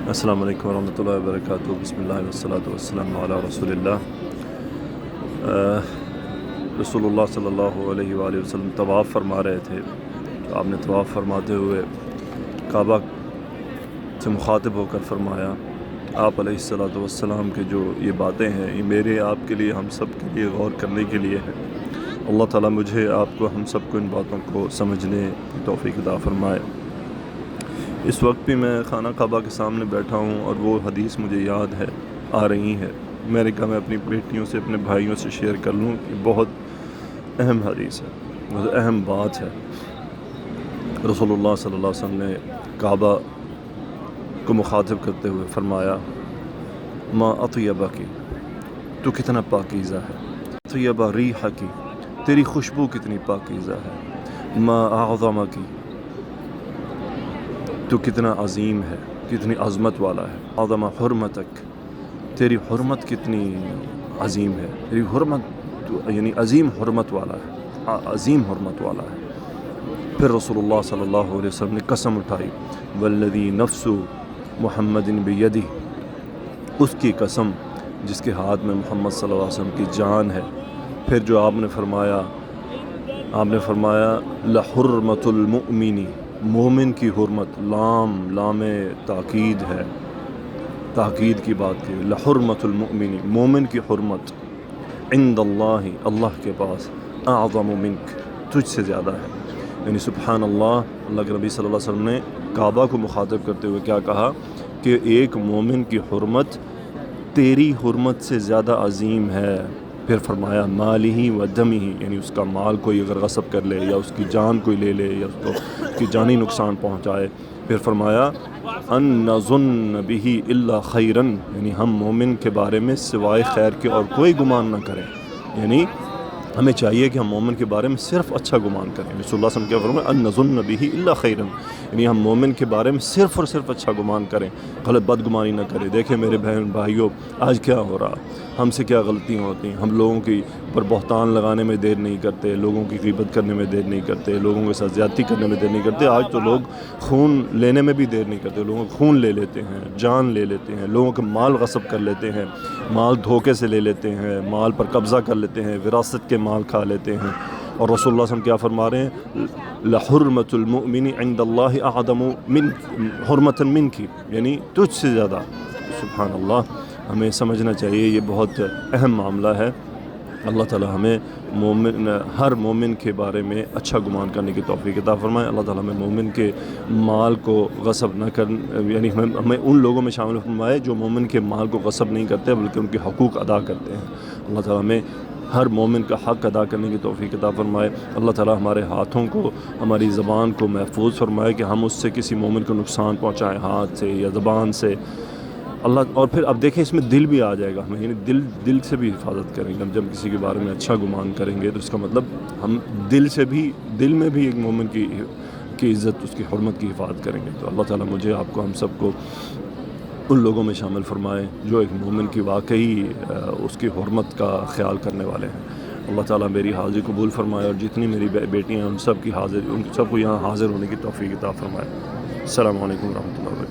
السلام علیکم ورحمۃ اللہ وبرکاتہ۔ بسم اللہ والصلاۃ والسلام علی رسول اللہ۔ رسول اللہ صلی اللہ علیہ وآلہ وسلم طواف فرما رہے تھے، تو آپ نے طواف فرماتے ہوئے کعبہ سے مخاطب ہو کر فرمایا، آپ علیہ الصلاۃ والسلام کے جو یہ باتیں ہیں یہ میرے آپ کے لیے، ہم سب کے لیے غور کرنے کے لیے ہیں۔ اللہ تعالیٰ مجھے آپ کو، ہم سب کو ان باتوں کو سمجھنے کی توفیق عطا فرمائے۔ اس وقت بھی میں خانہ کعبہ کے سامنے بیٹھا ہوں اور وہ حدیث مجھے یاد ہے، آ رہی ہے، میں نے کہا میں اپنی بیٹیوں سے، اپنے بھائیوں سے شیئر کر لوں کہ بہت اہم حدیث ہے، بہت اہم بات ہے۔ رسول اللہ صلی اللہ علیہ وسلم نے کعبہ کو مخاطب کرتے ہوئے فرمایا، ما اطیبہ کی، تو کتنا پاکیزہ ہے، اطیبہ ریحہ کی، تیری خوشبو کتنی پاکیزہ ہے، ما اعظم کی، تو کتنا عظیم ہے، کتنی عظمت والا ہے، اعظم حرمتک، تیری حرمت کتنی عظیم ہے، تیری حرمت یعنی عظیم حرمت والا ہے، عظیم حرمت والا ہے۔ پھر رسول اللہ صلی اللہ علیہ وسلم نے قسم اٹھائی، والذی نفس محمد بیدہ، اس کی قسم جس کے ہاتھ میں محمد صلی اللہ علیہ وسلم کی جان ہے۔ پھر جو آپ نے فرمایا لحرمت المؤمن، مومن کی حرمت، لام تاکید ہے، تاکید کی بات کی، لحرمت المؤمن، مومن کی حرمت، عند اللہ، اللہ کے پاس، اعظم منک، تجھ سے زیادہ ہے۔ یعنی سبحان اللہ، اللہ کے نبی صلی اللہ علیہ وسلم نے کعبہ کو مخاطب کرتے ہوئے کیا کہا کہ ایک مومن کی حرمت تیری حرمت سے زیادہ عظیم ہے۔ پھر فرمایا مالہ و دمہ، یعنی اس کا مال کوئی اگر غصب کر لے یا اس کی جان کوئی لے لے یا اس کی جانی نقصان پہنچائے۔ پھر فرمایا ان نظن بہ الا خیرا، یعنی ہم مومن کے بارے میں سوائے خیر کے اور کوئی گمان نہ کریں، یعنی ہمیں چاہیے کہ ہم مومن کے بارے میں صرف اچھا گمان کریں۔ رسول اللہ صلی اللہ علیہ وسلم کیا فرمایا، ان نظن بہ الا خیرا، یعنی ہم مومن کے بارے میں صرف اور صرف اچھا گمان کریں، غلط بدگمانی نہ کریں۔ دیکھیں میرے بہن بھائیوں، آج کیا ہو رہا، ہم سے کیا غلطیاں ہوتی ہیں، ہم لوگوں کی پر بہتان لگانے میں دیر نہیں کرتے، لوگوں کی غیبت کرنے میں دیر نہیں کرتے، لوگوں کے ساتھ زیادتی کرنے میں دیر نہیں کرتے۔ آج تو لوگ خون لینے میں بھی دیر نہیں کرتے، لوگوں کا خون لے لیتے ہیں، جان لے لیتے ہیں، لوگوں کا مال غصب کر لیتے ہیں، مال دھوکے سے لے لیتے ہیں، مال پر قبضہ کر لیتے ہیں، وراثت کے مال کھا لیتے ہیں۔ اور رسول اللہ صلی اللہ علیہ وسلم کیا فرما رہے ہیں، لحرمت المؤمن عند اللہ اعظم من حرمۃ منک، یعنی تجھ سے زیادہ۔ سبحان اللہ، ہمیں سمجھنا چاہیے یہ بہت اہم معاملہ ہے۔ اللہ تعالی ہمیں ہر مومن کے بارے میں اچھا گمان کرنے کی توفیق عطا فرمائے۔ اللہ تعالی ہمیں مومن کے مال کو غصب نہ کر، یعنی ہمیں ان لوگوں میں شامل فرمائے جو مومن کے مال کو غصب نہیں کرتے بلکہ ان کے حقوق ادا کرتے ہیں۔ اللہ تعالی ہمیں ہر مومن کا حق ادا کرنے کی توفیق عطا فرمائے۔ اللہ تعالی ہمارے ہاتھوں کو، ہماری زبان کو محفوظ فرمائے کہ ہم اس سے کسی مومن کو نقصان پہنچائیں، ہاتھ سے یا زبان سے۔ اللہ، اور پھر اب دیکھیں اس میں دل بھی آ جائے گا ہمیں، یعنی دل سے بھی حفاظت کریں گے ہم۔ جب کسی کے بارے میں اچھا گمان کریں گے تو اس کا مطلب ہم دل میں بھی ایک مومن کی عزت، اس کی حرمت کی حفاظت کریں گے۔ تو اللہ تعالیٰ مجھے، آپ کو، ہم سب کو ان لوگوں میں شامل فرمائے جو ایک مومن کی واقعی اس کی حرمت کا خیال کرنے والے ہیں۔ اللہ تعالیٰ میری حاضری قبول فرمائے اور جتنی میری بیٹیاں ہیں ان سب کو یہاں حاضر ہونے کی توفیق عطا فرمائے۔ السلام علیکم ورحمۃ اللہ۔